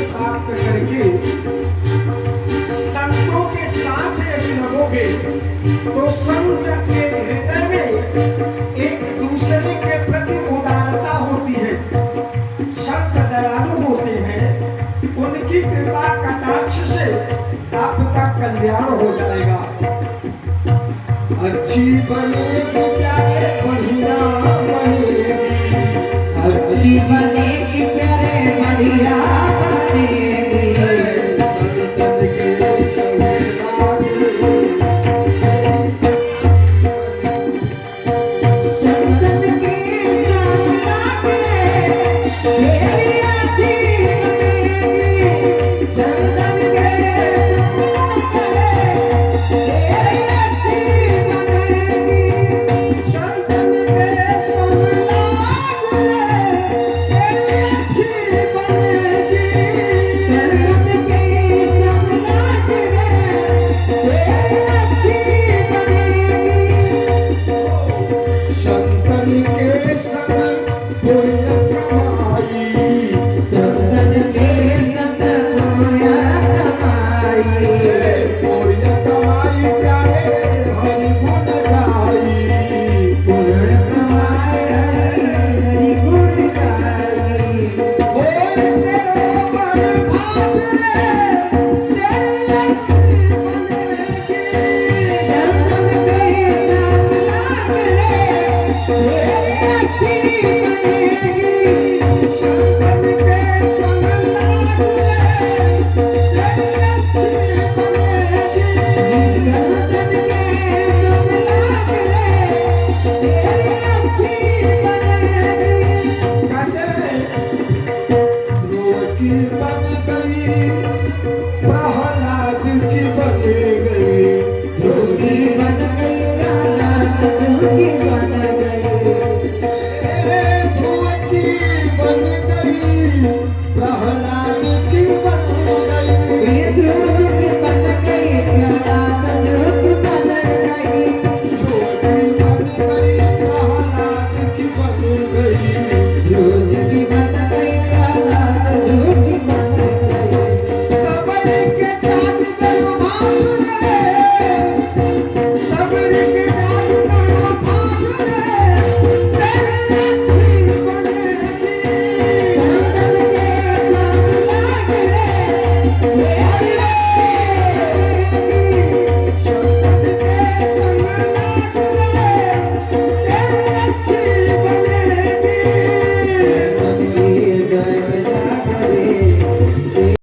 प्राप्त करके संतों के साथ यदि लगोगे तो संत के हृदय में एक दूसरे के प्रति उदारता होती है, संत दयालु होते हैं, उनकी कृपा कटाक्ष से आपका कल्याण हो जाएगा। अच्छी बनेगी प्यारे बढ़िया बनेगी, अच्छी बनेगी प्यारे बढ़िया बनेगी। संतन के संग लागे, संतन के संग लागने तेरी अच्छी बनेगी। संतन के संग लागने तेरी अच्छी बनेगी। संतन के संग लागे तेरी अच्छी बनेगी। संतन के संग लागने तेरी अच्छी बनेगी। संतन के संग पुण्य कमाई, संतन के संग पुण्य कमाई। पुण्य कमाई प्यारे हरि गुण गाई। पुण्य कमाई हरि गुण गाई। ओए तेरे मन भाग रे तेरी अच्छी बनेगी। संतन के संग लागने तेरी अच्छी बनेगी। संतन के संग लागे तेरी अच्छी बनेगी। संतन के संग लागने तेरी अच्छी बनेगी। कहते ध्रुव की बन गई, प्रहलाद की बन गई। जोगी बन गई प्रहलाद जोगी बन गई। ध्रुव की बन गई, प्रहलाद